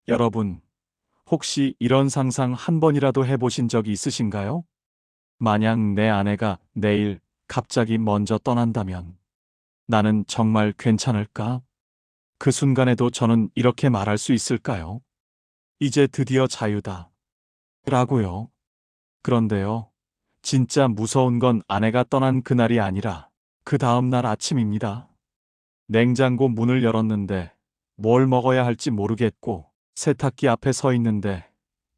여러분, 혹시 이런 상상 한 번이라도 해보신 적이 있으신가요? 만약 내 아내가 내일 갑자기 먼저 떠난다면 나는 정말 괜찮을까? 그 순간에도 저는 이렇게 말할 수 있을까요? 이제 드디어 자유다. 라고요. 그런데요, 진짜 무서운 건 아내가 떠난 그날이 아니라 그 다음 날 아침입니다. 냉장고 문을 열었는데 뭘 먹어야 할지 모르겠고, 세탁기 앞에 서 있는데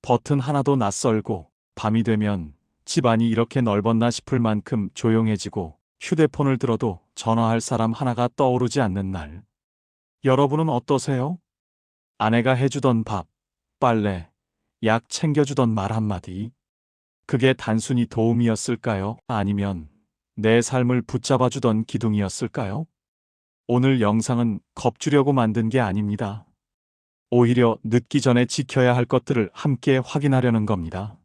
버튼 하나도 낯설고, 밤이 되면 집안이 이렇게 넓었나 싶을 만큼 조용해지고, 휴대폰을 들어도 전화할 사람 하나가 떠오르지 않는 날. 여러분은 어떠세요? 아내가 해주던 밥, 빨래, 약 챙겨주던 말 한마디. 그게 단순히 도움이었을까요? 아니면 내 삶을 붙잡아주던 기둥이었을까요? 오늘 영상은 겁주려고 만든 게 아닙니다. 오히려 늦기 전에 지켜야 할 것들을 함께 확인하려는 겁니다.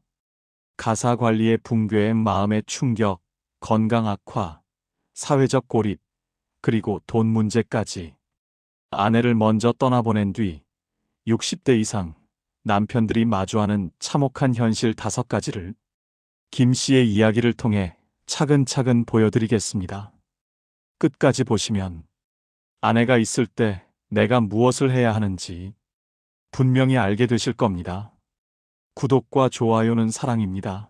가사 관리의 붕괴에 마음의 충격, 건강 악화, 사회적 고립, 그리고 돈 문제까지. 아내를 먼저 떠나보낸 뒤 60대 이상 남편들이 마주하는 참혹한 현실 5가지를 김 씨의 이야기를 통해 차근차근 보여드리겠습니다. 끝까지 보시면 아내가 있을 때 내가 무엇을 해야 하는지 분명히 알게 되실 겁니다. 구독과 좋아요는 사랑입니다.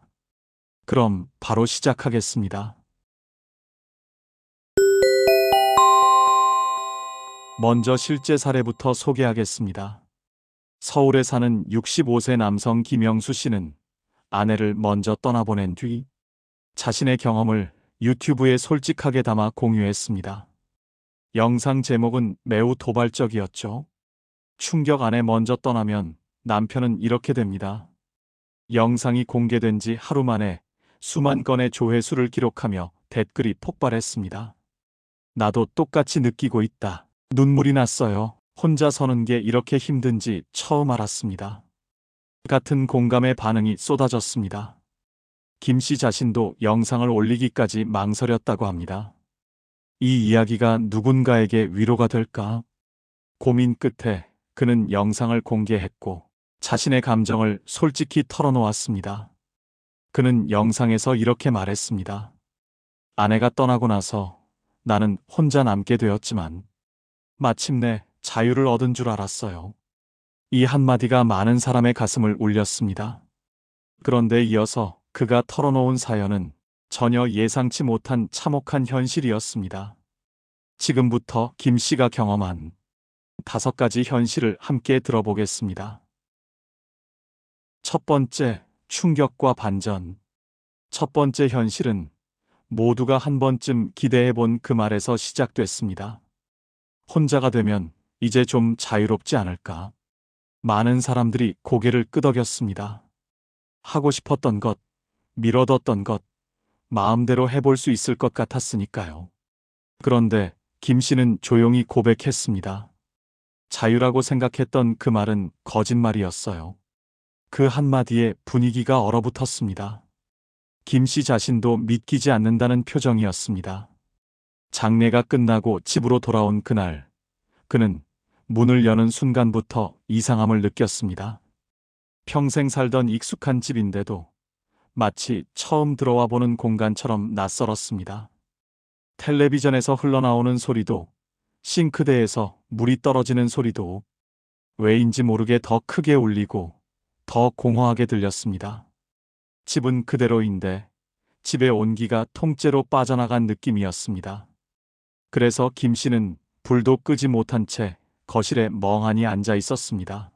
그럼 바로 시작하겠습니다. 먼저 실제 사례부터 소개하겠습니다. 서울에 사는 65세 남성 김영수 씨는 아내를 먼저 떠나보낸 뒤 자신의 경험을 유튜브에 솔직하게 담아 공유했습니다. 영상 제목은 매우 도발적이었죠. 충격 아내 먼저 떠나면 남편은 이렇게 됩니다. 영상이 공개된 지 하루 만에 수만 건의 조회수를 기록하며 댓글이 폭발했습니다. 나도 똑같이 느끼고 있다. 눈물이 났어요. 혼자 서는 게 이렇게 힘든지 처음 알았습니다. 같은 공감의 반응이 쏟아졌습니다. 김 씨 자신도 영상을 올리기까지 망설였다고 합니다. 이 이야기가 누군가에게 위로가 될까? 고민 끝에 그는 영상을 공개했고 자신의 감정을 솔직히 털어놓았습니다. 그는 영상에서 이렇게 말했습니다. 아내가 떠나고 나서 나는 혼자 남게 되었지만 마침내 자유를 얻은 줄 알았어요. 이 한마디가 많은 사람의 가슴을 울렸습니다. 그런데 이어서 그가 털어놓은 사연은 전혀 예상치 못한 참혹한 현실이었습니다. 지금부터 김 씨가 경험한 5가지 현실을 함께 들어보겠습니다. 첫 번째, 충격과 반전. 첫 번째 현실은 모두가 한 번쯤 기대해본 그 말에서 시작됐습니다. 혼자가 되면 이제 좀 자유롭지 않을까? 많은 사람들이 고개를 끄덕였습니다. 하고 싶었던 것, 미뤄뒀던 것, 마음대로 해볼 수 있을 것 같았으니까요. 그런데 김 씨는 조용히 고백했습니다. 자유라고 생각했던 그 말은 거짓말이었어요. 그 한마디에 분위기가 얼어붙었습니다. 김 씨 자신도 믿기지 않는다는 표정이었습니다. 장례가 끝나고 집으로 돌아온 그날, 그는 문을 여는 순간부터 이상함을 느꼈습니다. 평생 살던 익숙한 집인데도 마치 처음 들어와 보는 공간처럼 낯설었습니다. 텔레비전에서 흘러나오는 소리도, 싱크대에서 물이 떨어지는 소리도 왜인지 모르게 더 크게 울리고 더 공허하게 들렸습니다. 집은 그대로인데 집의 온기가 통째로 빠져나간 느낌이었습니다. 그래서 김 씨는 불도 끄지 못한 채 거실에 멍하니 앉아 있었습니다.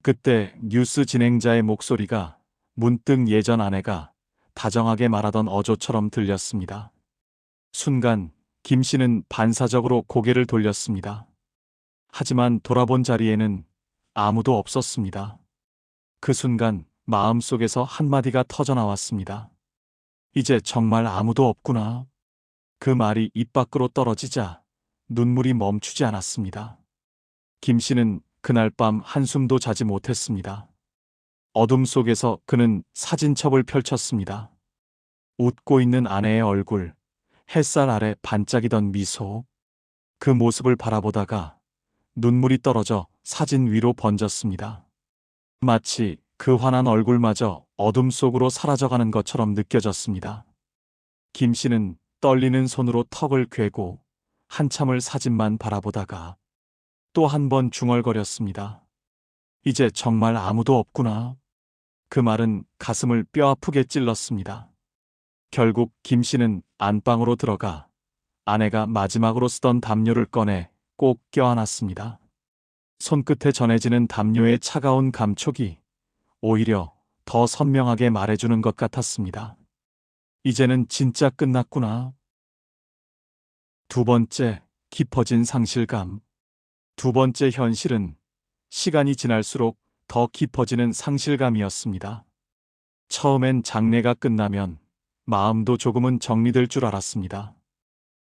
그때 뉴스 진행자의 목소리가 문득 예전 아내가 다정하게 말하던 어조처럼 들렸습니다. 순간 김 씨는 반사적으로 고개를 돌렸습니다. 하지만 돌아본 자리에는 아무도 없었습니다. 그 순간 마음속에서 한마디가 터져나왔습니다. 이제 정말 아무도 없구나. 그 말이 입 밖으로 떨어지자 눈물이 멈추지 않았습니다. 김 씨는 그날 밤 한숨도 자지 못했습니다. 어둠 속에서 그는 사진첩을 펼쳤습니다. 웃고 있는 아내의 얼굴, 햇살 아래 반짝이던 미소, 그 모습을 바라보다가 눈물이 떨어져 사진 위로 번졌습니다. 마치 그 환한 얼굴마저 어둠 속으로 사라져가는 것처럼 느껴졌습니다. 김 씨는 떨리는 손으로 턱을 괴고 한참을 사진만 바라보다가 또 한 번 중얼거렸습니다. 이제 정말 아무도 없구나. 그 말은 가슴을 뼈아프게 찔렀습니다. 결국 김 씨는 안방으로 들어가 아내가 마지막으로 쓰던 담요를 꺼내 꼭 껴안았습니다. 손끝에 전해지는 담요의 차가운 감촉이 오히려 더 선명하게 말해주는 것 같았습니다. 이제는 진짜 끝났구나. 두 번째, 깊어진 상실감. 두 번째 현실은 시간이 지날수록 더 깊어지는 상실감이었습니다. 처음엔 장례가 끝나면 마음도 조금은 정리될 줄 알았습니다.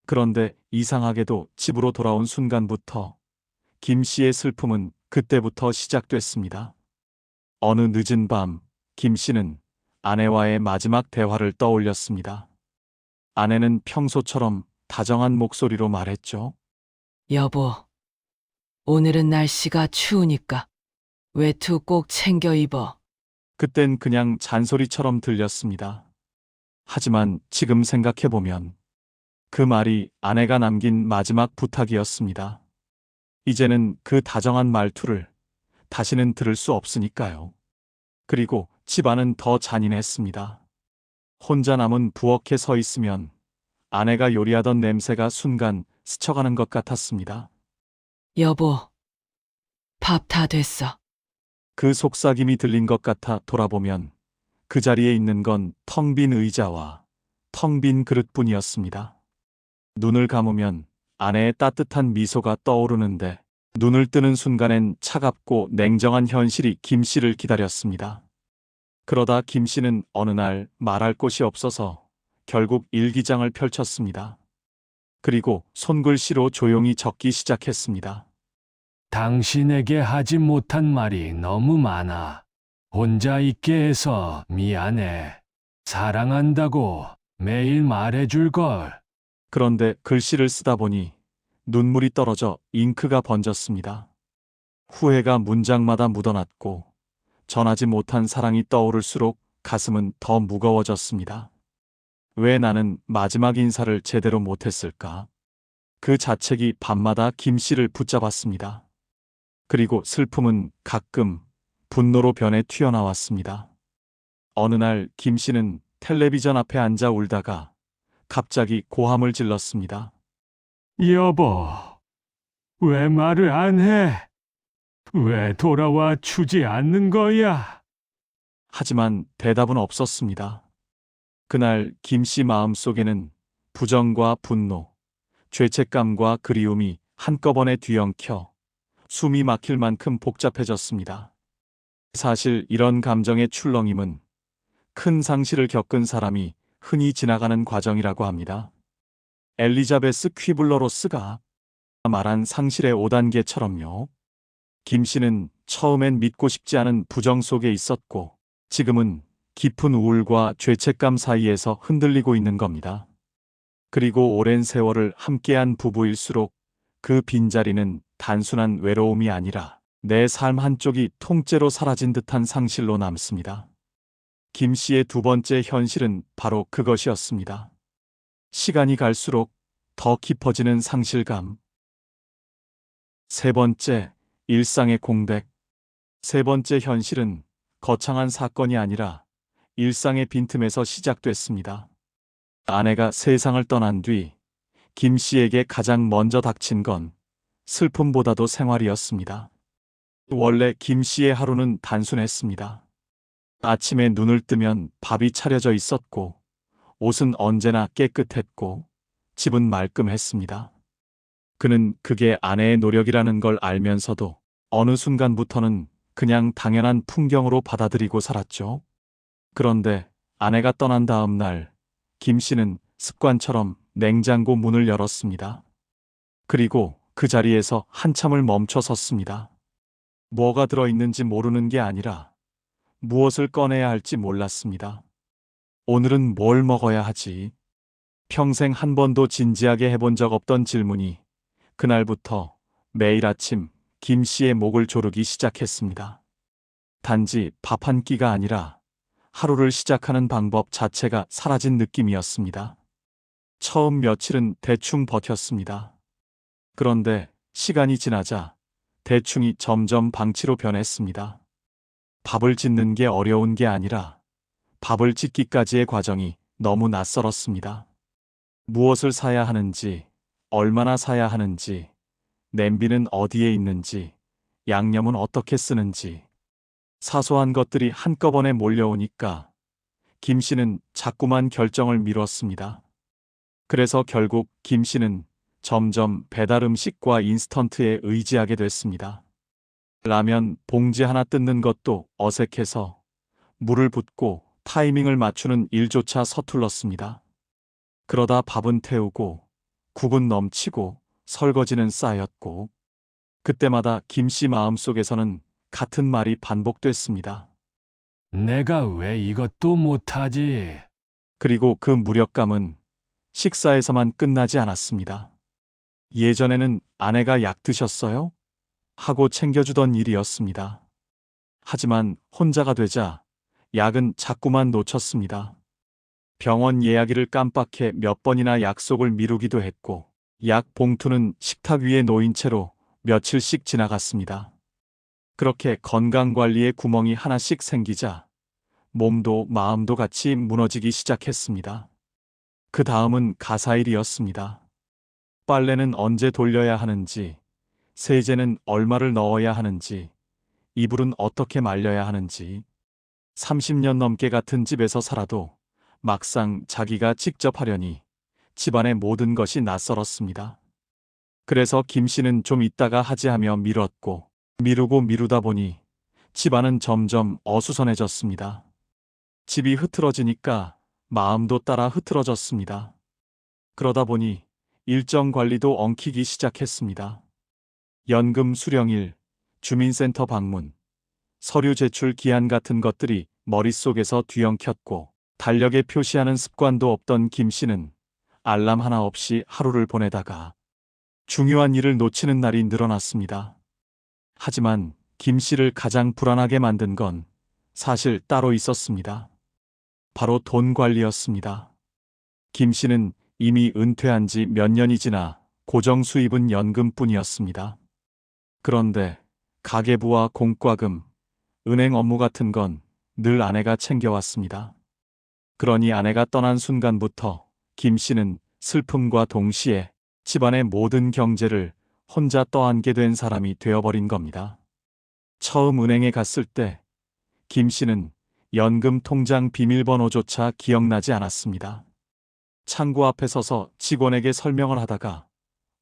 그런데 이상하게도 집으로 돌아온 순간부터 김 씨의 슬픔은 그때부터 시작됐습니다. 어느 늦은 밤, 김 씨는 아내와의 마지막 대화를 떠올렸습니다. 아내는 평소처럼 다정한 목소리로 말했죠. 여보, 오늘은 날씨가 추우니까 외투 꼭 챙겨 입어. 그땐 그냥 잔소리처럼 들렸습니다. 하지만 지금 생각해보면 그 말이 아내가 남긴 마지막 부탁이었습니다. 이제는 그 다정한 말투를 다시는 들을 수 없으니까요. 그리고 집안은 더 잔인했습니다. 혼자 남은 부엌에 서 있으면 아내가 요리하던 냄새가 순간 스쳐가는 것 같았습니다. 여보, 밥 다 됐어. 그 속삭임이 들린 것 같아 돌아보면 그 자리에 있는 건 텅 빈 의자와 텅 빈 그릇뿐이었습니다. 눈을 감으면 아내의 따뜻한 미소가 떠오르는데 눈을 뜨는 순간엔 차갑고 냉정한 현실이 김 씨를 기다렸습니다. 그러다 김 씨는 어느 날 말할 곳이 없어서 결국 일기장을 펼쳤습니다. 그리고 손글씨로 조용히 적기 시작했습니다. 당신에게 하지 못한 말이 너무 많아. 혼자 있게 해서 미안해. 사랑한다고 매일 말해줄 걸. 그런데 글씨를 쓰다 보니 눈물이 떨어져 잉크가 번졌습니다. 후회가 문장마다 묻어났고 전하지 못한 사랑이 떠오를수록 가슴은 더 무거워졌습니다. 왜 나는 마지막 인사를 제대로 못했을까? 그 자책이 밤마다 김 씨를 붙잡았습니다. 그리고 슬픔은 가끔 분노로 변해 튀어나왔습니다. 어느 날 김 씨는 텔레비전 앞에 앉아 울다가 갑자기 고함을 질렀습니다. 여보, 왜 말을 안 해? 왜 돌아와 주지 않는 거야? 하지만 대답은 없었습니다. 그날 김 씨 마음속에는 부정과 분노, 죄책감과 그리움이 한꺼번에 뒤엉켜 숨이 막힐 만큼 복잡해졌습니다. 사실 이런 감정의 출렁임은 큰 상실을 겪은 사람이 흔히 지나가는 과정이라고 합니다. 엘리자베스 퀴블러 로스가 말한 상실의 5단계처럼요. 김 씨는 처음엔 믿고 싶지 않은 부정 속에 있었고 지금은 깊은 우울과 죄책감 사이에서 흔들리고 있는 겁니다. 그리고 오랜 세월을 함께한 부부일수록 그 빈자리는 단순한 외로움이 아니라 내 삶 한쪽이 통째로 사라진 듯한 상실로 남습니다. 김 씨의 두 번째 현실은 바로 그것이었습니다. 시간이 갈수록 더 깊어지는 상실감. 세 번째, 일상의 공백. 세 번째 현실은 거창한 사건이 아니라 일상의 빈틈에서 시작됐습니다. 아내가 세상을 떠난 뒤 김 씨에게 가장 먼저 닥친 건 슬픔보다도 생활이었습니다. 원래 김 씨의 하루는 단순했습니다. 아침에 눈을 뜨면 밥이 차려져 있었고, 옷은 언제나 깨끗했고, 집은 말끔했습니다. 그는 그게 아내의 노력이라는 걸 알면서도 어느 순간부터는 그냥 당연한 풍경으로 받아들이고 살았죠. 그런데 아내가 떠난 다음 날, 김 씨는 습관처럼 냉장고 문을 열었습니다. 그리고 그 자리에서 한참을 멈춰 섰습니다. 뭐가 들어있는지 모르는 게 아니라 무엇을 꺼내야 할지 몰랐습니다. 오늘은 뭘 먹어야 하지? 평생 한 번도 진지하게 해본 적 없던 질문이 그날부터 매일 아침 김 씨의 목을 조르기 시작했습니다. 단지 밥 한 끼가 아니라 하루를 시작하는 방법 자체가 사라진 느낌이었습니다. 처음 며칠은 대충 버텼습니다. 그런데 시간이 지나자 대충이 점점 방치로 변했습니다. 밥을 짓는 게 어려운 게 아니라 밥을 짓기까지의 과정이 너무 낯설었습니다. 무엇을 사야 하는지, 얼마나 사야 하는지, 냄비는 어디에 있는지, 양념은 어떻게 쓰는지, 사소한 것들이 한꺼번에 몰려오니까 김 씨는 자꾸만 결정을 미뤘습니다. 그래서 결국 김 씨는 점점 배달 음식과 인스턴트에 의지하게 됐습니다. 라면 봉지 하나 뜯는 것도 어색해서 물을 붓고 타이밍을 맞추는 일조차 서툴렀습니다. 그러다 밥은 태우고 국은 넘치고 설거지는 쌓였고 그때마다 김 씨 마음속에서는 같은 말이 반복됐습니다. 내가 왜 이것도 못하지? 그리고 그 무력감은 식사에서만 끝나지 않았습니다. 예전에는 아내가 약 드셨어요? 하고 챙겨주던 일이었습니다. 하지만 혼자가 되자 약은 자꾸만 놓쳤습니다. 병원 예약일을 깜빡해 몇 번이나 약속을 미루기도 했고, 약 봉투는 식탁 위에 놓인 채로 며칠씩 지나갔습니다. 그렇게 건강관리에 구멍이 하나씩 생기자 몸도 마음도 같이 무너지기 시작했습니다. 그 다음은 가사일이었습니다. 빨래는 언제 돌려야 하는지, 세제는 얼마를 넣어야 하는지, 이불은 어떻게 말려야 하는지, 30년 넘게 같은 집에서 살아도 막상 자기가 직접 하려니 집안의 모든 것이 낯설었습니다. 그래서 김 씨는 좀 이따가 하지 하며 미뤘고 미루고 미루다 보니 집안은 점점 어수선해졌습니다. 집이 흐트러지니까 마음도 따라 흐트러졌습니다. 그러다 보니 일정 관리도 엉키기 시작했습니다. 연금 수령일, 주민센터 방문, 서류 제출 기한 같은 것들이 머릿속에서 뒤엉켰고 달력에 표시하는 습관도 없던 김 씨는 알람 하나 없이 하루를 보내다가 중요한 일을 놓치는 날이 늘어났습니다. 하지만 김 씨를 가장 불안하게 만든 건 사실 따로 있었습니다. 바로 돈 관리였습니다. 김 씨는 이미 은퇴한 지 몇 년이 지나 고정 수입은 연금뿐이었습니다. 그런데 가계부와 공과금, 은행 업무 같은 건 늘 아내가 챙겨왔습니다. 그러니 아내가 떠난 순간부터 김 씨는 슬픔과 동시에 집안의 모든 경제를 혼자 떠안게 된 사람이 되어버린 겁니다. 처음 은행에 갔을 때 김 씨는 연금 통장 비밀번호조차 기억나지 않았습니다. 창구 앞에 서서 직원에게 설명을 하다가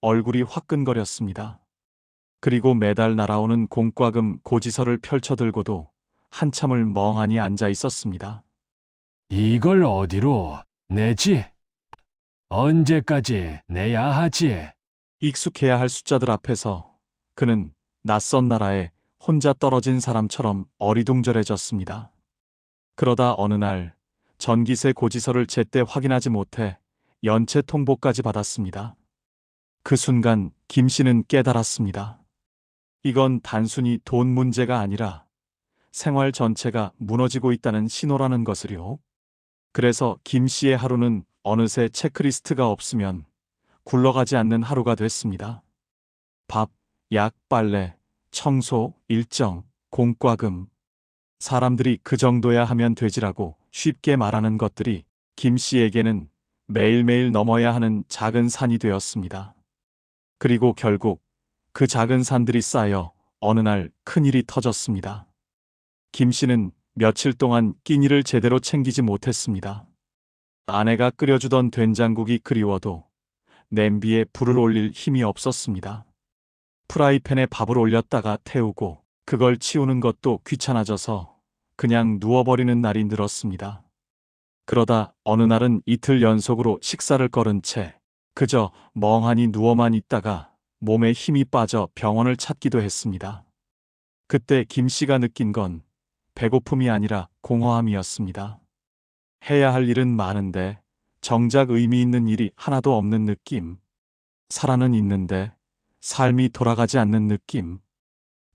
얼굴이 화끈거렸습니다. 그리고 매달 날아오는 공과금 고지서를 펼쳐들고도 한참을 멍하니 앉아 있었습니다. 이걸 어디로 내지? 언제까지 내야 하지? 익숙해야 할 숫자들 앞에서 그는 낯선 나라에 혼자 떨어진 사람처럼 어리둥절해졌습니다. 그러다 어느 날 전기세 고지서를 제때 확인하지 못해 연체 통보까지 받았습니다. 그 순간 김 씨는 깨달았습니다. 이건 단순히 돈 문제가 아니라 생활 전체가 무너지고 있다는 신호라는 것을요. 그래서 김 씨의 하루는 어느새 체크리스트가 없으면 굴러가지 않는 하루가 됐습니다. 밥, 약, 빨래, 청소, 일정, 공과금. 사람들이 그 정도야 하면 되지라고 쉽게 말하는 것들이 김 씨에게는 매일매일 넘어야 하는 작은 산이 되었습니다. 그리고 결국 그 작은 산들이 쌓여 어느 날 큰일이 터졌습니다. 김 씨는 며칠 동안 끼니를 제대로 챙기지 못했습니다. 아내가 끓여주던 된장국이 그리워도 냄비에 불을 올릴 힘이 없었습니다. 프라이팬에 밥을 올렸다가 태우고 그걸 치우는 것도 귀찮아져서 그냥 누워버리는 날이 늘었습니다. 그러다 어느 날은 이틀 연속으로 식사를 거른 채 그저 멍하니 누워만 있다가 몸에 힘이 빠져 병원을 찾기도 했습니다. 그때 김 씨가 느낀 건 배고픔이 아니라 공허함이었습니다. 해야 할 일은 많은데 정작 의미 있는 일이 하나도 없는 느낌. 살아는 있는데 삶이 돌아가지 않는 느낌.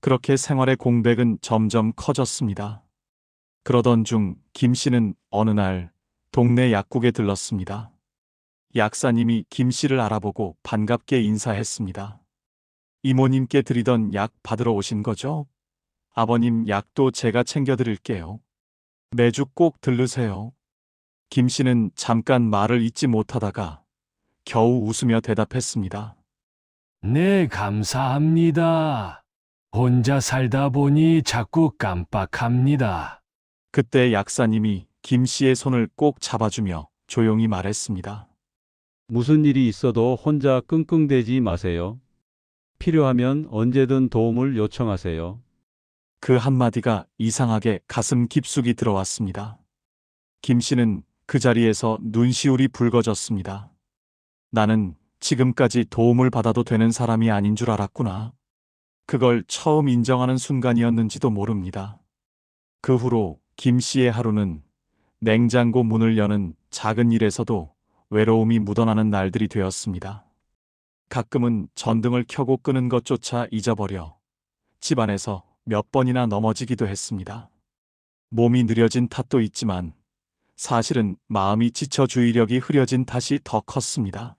그렇게 생활의 공백은 점점 커졌습니다. 그러던 중 김 씨는 어느 날 동네 약국에 들렀습니다. 약사님이 김 씨를 알아보고 반갑게 인사했습니다. 이모님께 드리던 약 받으러 오신 거죠? 아버님 약도 제가 챙겨드릴게요. 매주 꼭 들르세요. 김 씨는 잠깐 말을 잇지 못하다가 겨우 웃으며 대답했습니다. 네, 감사합니다. 혼자 살다 보니 자꾸 깜빡합니다. 그때 약사님이 김 씨의 손을 꼭 잡아주며 조용히 말했습니다. 무슨 일이 있어도 혼자 끙끙대지 마세요. 필요하면 언제든 도움을 요청하세요. 그 한마디가 이상하게 가슴 깊숙이 들어왔습니다. 김 씨는 그 자리에서 눈시울이 붉어졌습니다. 나는 지금까지 도움을 받아도 되는 사람이 아닌 줄 알았구나. 그걸 처음 인정하는 순간이었는지도 모릅니다. 그 후로 김 씨의 하루는 냉장고 문을 여는 작은 일에서도 외로움이 묻어나는 날들이 되었습니다. 가끔은 전등을 켜고 끄는 것조차 잊어버려 집안에서 몇 번이나 넘어지기도 했습니다. 몸이 느려진 탓도 있지만 사실은 마음이 지쳐 주의력이 흐려진 탓이 더 컸습니다.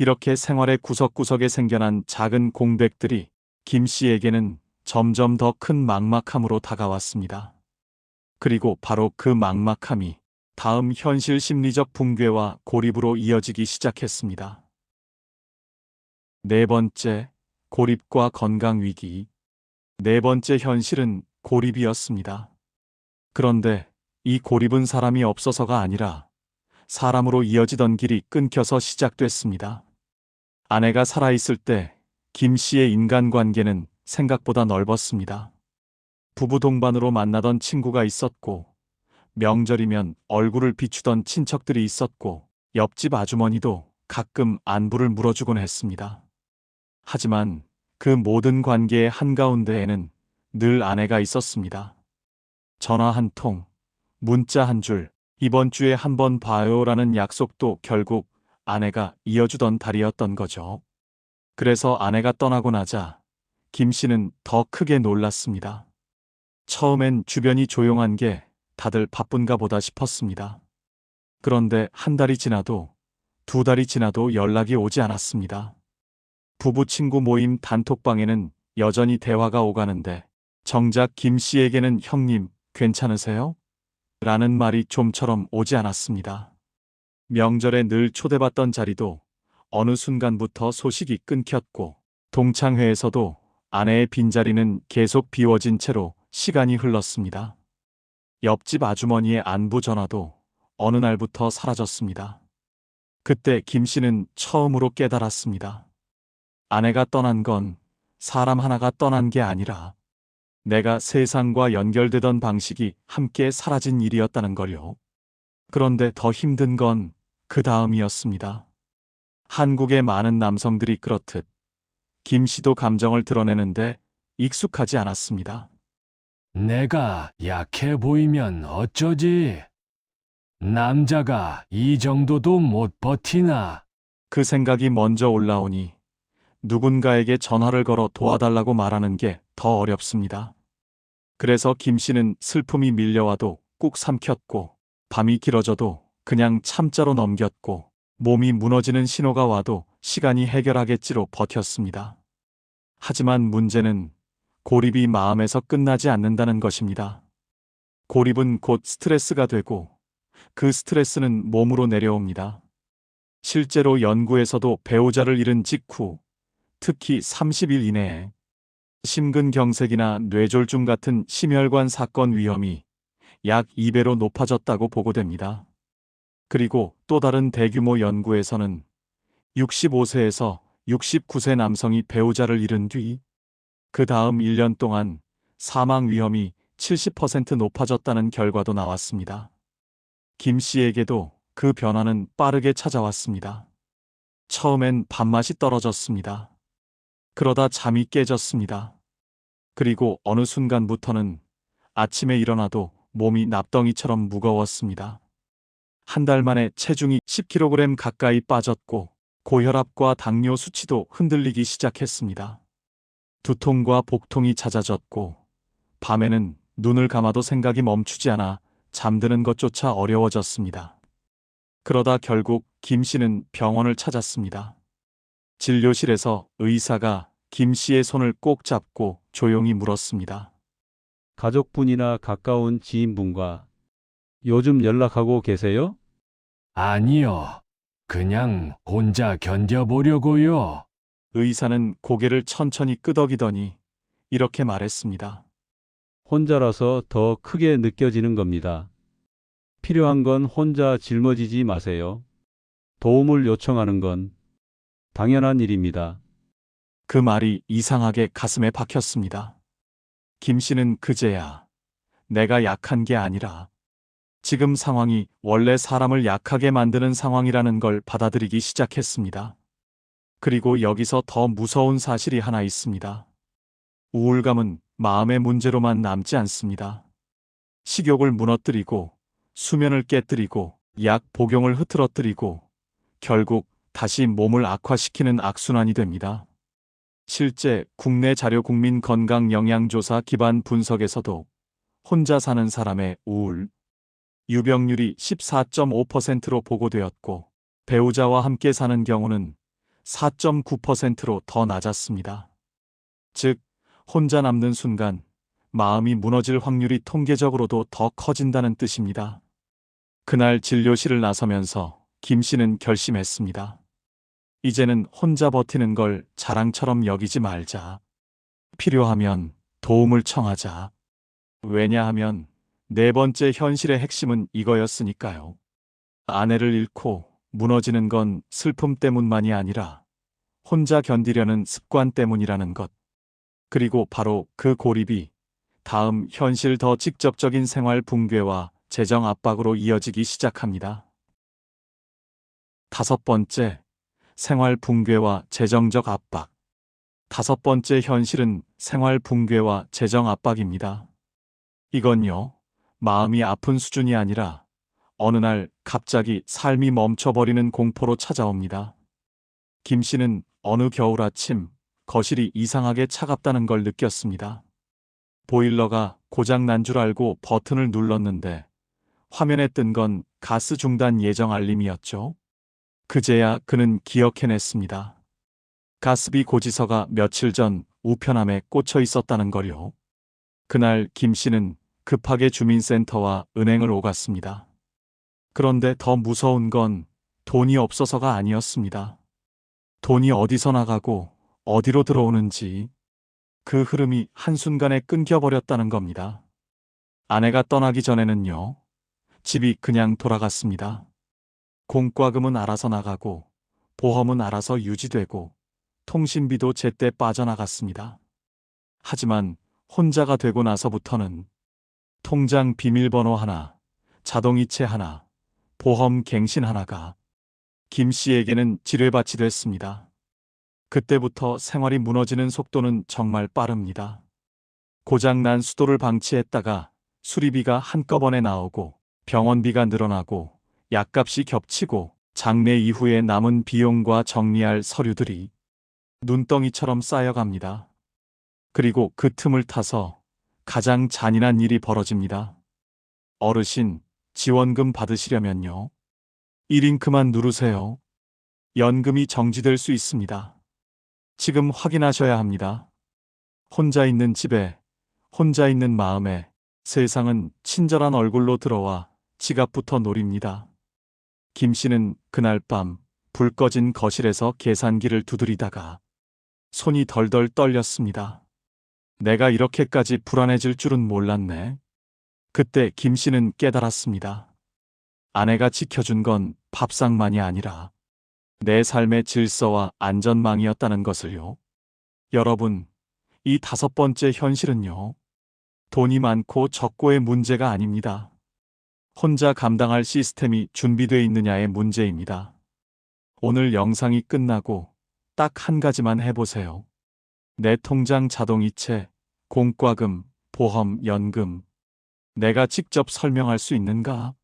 이렇게 생활의 구석구석에 생겨난 작은 공백들이 김 씨에게는 점점 더 큰 막막함으로 다가왔습니다. 그리고 바로 그 막막함이 다음 현실 심리적 붕괴와 고립으로 이어지기 시작했습니다. 네 번째, 고립과 건강 위기. 네 번째 현실은 고립이었습니다. 그런데 이 고립은 사람이 없어서가 아니라 사람으로 이어지던 길이 끊겨서 시작됐습니다. 아내가 살아있을 때 김 씨의 인간관계는 생각보다 넓었습니다. 부부 동반으로 만나던 친구가 있었고, 명절이면 얼굴을 비추던 친척들이 있었고, 옆집 아주머니도 가끔 안부를 물어주곤 했습니다. 하지만 그 모든 관계의 한가운데에는 늘 아내가 있었습니다. 전화 한 통, 문자 한 줄, 이번 주에 한번 봐요라는 약속도 결국 아내가 이어주던 달이었던 거죠. 그래서 아내가 떠나고 나자 김 씨는 더 크게 놀랐습니다. 처음엔 주변이 조용한 게 다들 바쁜가 보다 싶었습니다. 그런데 한 달이 지나도 두 달이 지나도 연락이 오지 않았습니다. 부부 친구 모임 단톡방에는 여전히 대화가 오가는데 정작 김 씨에게는 형님 괜찮으세요? 라는 말이 좀처럼 오지 않았습니다. 명절에 늘 초대받던 자리도 어느 순간부터 소식이 끊겼고 동창회에서도 아내의 빈자리는 계속 비워진 채로 시간이 흘렀습니다. 옆집 아주머니의 안부 전화도 어느 날부터 사라졌습니다. 그때 김 씨는 처음으로 깨달았습니다. 아내가 떠난 건 사람 하나가 떠난 게 아니라 내가 세상과 연결되던 방식이 함께 사라진 일이었다는 걸요. 그런데 더 힘든 건 그 다음이었습니다. 한국의 많은 남성들이 그렇듯 김 씨도 감정을 드러내는데 익숙하지 않았습니다. 내가 약해 보이면 어쩌지? 남자가 이 정도도 못 버티나? 그 생각이 먼저 올라오니 누군가에게 전화를 걸어 도와달라고 말하는 게 더 어렵습니다. 그래서 김 씨는 슬픔이 밀려와도 꾹 삼켰고 밤이 길어져도 그냥 참자로 넘겼고 몸이 무너지는 신호가 와도 시간이 해결하겠지로 버텼습니다. 하지만 문제는 고립이 마음에서 끝나지 않는다는 것입니다. 고립은 곧 스트레스가 되고 그 스트레스는 몸으로 내려옵니다. 실제로 연구에서도 배우자를 잃은 직후, 특히 30일 이내에 심근경색이나 뇌졸중 같은 심혈관 사건 위험이 약 2배로 높아졌다고 보고됩니다. 그리고 또 다른 대규모 연구에서는 65세에서 69세 남성이 배우자를 잃은 뒤 그 다음 1년 동안 사망 위험이 70% 높아졌다는 결과도 나왔습니다. 김 씨에게도 그 변화는 빠르게 찾아왔습니다. 처음엔 밥맛이 떨어졌습니다. 그러다 잠이 깨졌습니다. 그리고 어느 순간부터는 아침에 일어나도 몸이 납덩이처럼 무거웠습니다. 한 달 만에 체중이 10kg 가까이 빠졌고 고혈압과 당뇨 수치도 흔들리기 시작했습니다. 두통과 복통이 잦아졌고 밤에는 눈을 감아도 생각이 멈추지 않아 잠드는 것조차 어려워졌습니다. 그러다 결국 김 씨는 병원을 찾았습니다. 진료실에서 의사가 김 씨의 손을 꼭 잡고 조용히 물었습니다. 가족분이나 가까운 지인분과 요즘 연락하고 계세요? 아니요. 그냥 혼자 견뎌보려고요. 의사는 고개를 천천히 끄덕이더니 이렇게 말했습니다. 혼자라서 더 크게 느껴지는 겁니다. 필요한 건 혼자 짊어지지 마세요. 도움을 요청하는 건 당연한 일입니다. 그 말이 이상하게 가슴에 박혔습니다. 김 씨는 그제야 내가 약한 게 아니라 지금 상황이 원래 사람을 약하게 만드는 상황이라는 걸 받아들이기 시작했습니다. 그리고 여기서 더 무서운 사실이 하나 있습니다. 우울감은 마음의 문제로만 남지 않습니다. 식욕을 무너뜨리고 수면을 깨뜨리고 약 복용을 흐트러뜨리고 결국 다시 몸을 악화시키는 악순환이 됩니다. 실제 국내 자료 국민건강영양조사 기반 분석에서도 혼자 사는 사람의 우울, 유병률이 14.5%로 보고되었고 배우자와 함께 사는 경우는 4.9%로 더 낮았습니다. 즉, 혼자 남는 순간 마음이 무너질 확률이 통계적으로도 더 커진다는 뜻입니다. 그날 진료실을 나서면서 김 씨는 결심했습니다. 이제는 혼자 버티는 걸 자랑처럼 여기지 말자. 필요하면 도움을 청하자. 왜냐하면 네 번째 현실의 핵심은 이거였으니까요. 아내를 잃고 무너지는 건 슬픔 때문만이 아니라 혼자 견디려는 습관 때문이라는 것. 그리고 바로 그 고립이 다음 현실 더 직접적인 생활 붕괴와 재정 압박으로 이어지기 시작합니다. 다섯 번째, 생활 붕괴와 재정적 압박. 다섯 번째 현실은 생활 붕괴와 재정 압박입니다. 이건요, 마음이 아픈 수준이 아니라 어느 날 갑자기 삶이 멈춰버리는 공포로 찾아옵니다. 김 씨는 어느 겨울 아침 거실이 이상하게 차갑다는 걸 느꼈습니다. 보일러가 고장 난 줄 알고 버튼을 눌렀는데 화면에 뜬 건 가스 중단 예정 알림이었죠. 그제야 그는 기억해냈습니다. 가스비 고지서가 며칠 전 우편함에 꽂혀 있었다는 걸요. 그날 김 씨는 급하게 주민센터와 은행을 오갔습니다. 그런데 더 무서운 건 돈이 없어서가 아니었습니다. 돈이 어디서 나가고 어디로 들어오는지 그 흐름이 한순간에 끊겨버렸다는 겁니다. 아내가 떠나기 전에는요, 집이 그냥 돌아갔습니다. 공과금은 알아서 나가고 보험은 알아서 유지되고 통신비도 제때 빠져나갔습니다. 하지만 혼자가 되고 나서부터는 통장 비밀번호 하나, 자동이체 하나, 보험 갱신 하나가 김 씨에게는 지뢰밭이 됐습니다. 그때부터 생활이 무너지는 속도는 정말 빠릅니다. 고장난 수도를 방치했다가 수리비가 한꺼번에 나오고 병원비가 늘어나고 약값이 겹치고 장례 이후에 남은 비용과 정리할 서류들이 눈덩이처럼 쌓여갑니다. 그리고 그 틈을 타서 가장 잔인한 일이 벌어집니다. 어르신, 지원금 받으시려면요. 1링크만 누르세요. 연금이 정지될 수 있습니다. 지금 확인하셔야 합니다. 혼자 있는 집에, 혼자 있는 마음에 세상은 친절한 얼굴로 들어와 지갑부터 노립니다. 김 씨는 그날 밤 불 꺼진 거실에서 계산기를 두드리다가 손이 덜덜 떨렸습니다. 내가 이렇게까지 불안해질 줄은 몰랐네. 그때 김 씨는 깨달았습니다. 아내가 지켜준 건 밥상만이 아니라 내 삶의 질서와 안전망이었다는 것을요. 여러분, 이 다섯 번째 현실은요, 돈이 많고 적고의 문제가 아닙니다. 혼자 감당할 시스템이 준비되어 있느냐의 문제입니다. 오늘 영상이 끝나고 딱 한 가지만 해보세요. 내 통장 자동이체, 공과금, 보험, 연금. 내가 직접 설명할 수 있는가?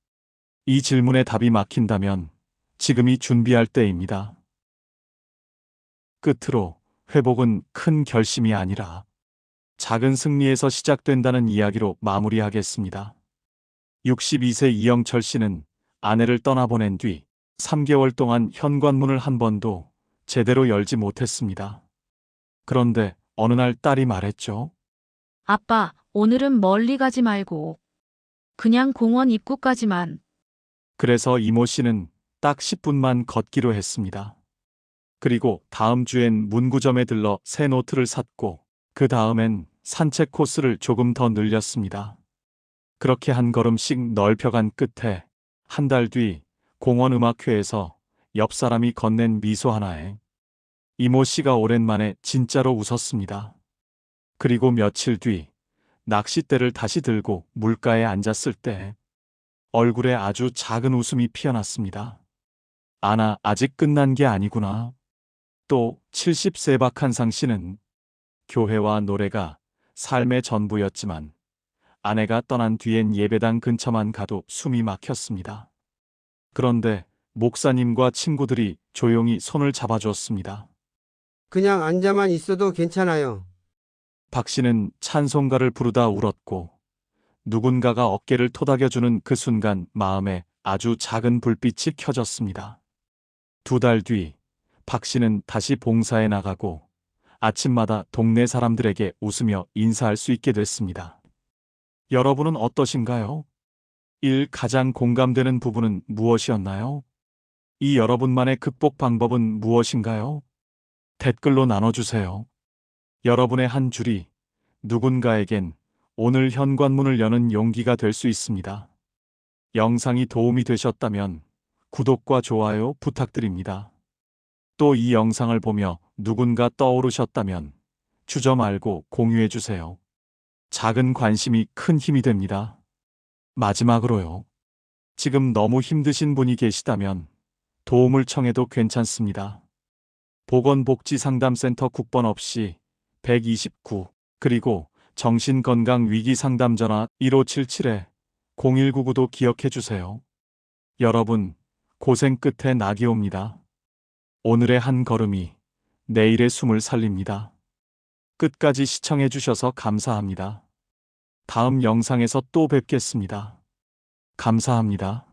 이 질문에 답이 막힌다면 지금이 준비할 때입니다. 끝으로 회복은 큰 결심이 아니라 작은 승리에서 시작된다는 이야기로 마무리하겠습니다. 62세 이영철 씨는 아내를 떠나보낸 뒤 3개월 동안 현관문을 한 번도 제대로 열지 못했습니다. 그런데 어느 날 딸이 말했죠. 아빠, 오늘은 멀리 가지 말고 그냥 공원 입구까지만. 그래서 이모 씨는 딱 10분만 걷기로 했습니다. 그리고 다음 주엔 문구점에 들러 새 노트를 샀고 그 다음엔 산책 코스를 조금 더 늘렸습니다. 그렇게 한 걸음씩 넓혀간 끝에 한 달 뒤 공원음악회에서 옆 사람이 건넨 미소 하나에 이모 씨가 오랜만에 진짜로 웃었습니다. 그리고 며칠 뒤 낚싯대를 다시 들고 물가에 앉았을 때 얼굴에 아주 작은 웃음이 피어났습니다. 아나, 아직 끝난 게 아니구나. 또 70세 박한상 씨는 교회와 노래가 삶의 전부였지만 아내가 떠난 뒤엔 예배당 근처만 가도 숨이 막혔습니다. 그런데 목사님과 친구들이 조용히 손을 잡아주었습니다. 그냥 앉아만 있어도 괜찮아요. 박 씨는 찬송가를 부르다 울었고 누군가가 어깨를 토닥여주는 그 순간 마음에 아주 작은 불빛이 켜졌습니다. 2달 뒤 박 씨는 다시 봉사에 나가고 아침마다 동네 사람들에게 웃으며 인사할 수 있게 됐습니다. 여러분은 어떠신가요? 1. 가장 공감되는 부분은 무엇이었나요? 2. 여러분만의 극복 방법은 무엇인가요? 댓글로 나눠주세요. 여러분의 한 줄이 누군가에겐 오늘 현관문을 여는 용기가 될 수 있습니다. 영상이 도움이 되셨다면 구독과 좋아요 부탁드립니다. 또 이 영상을 보며 누군가 떠오르셨다면 주저 말고 공유해주세요. 작은 관심이 큰 힘이 됩니다. 마지막으로요. 지금 너무 힘드신 분이 계시다면 도움을 청해도 괜찮습니다. 보건복지상담센터 국번 없이 129 그리고 정신건강위기상담전화 1577-0199도 기억해 주세요. 여러분, 고생 끝에 낙이 옵니다. 오늘의 한 걸음이 내일의 숨을 살립니다. 끝까지 시청해 주셔서 감사합니다. 다음 영상에서 또 뵙겠습니다. 감사합니다.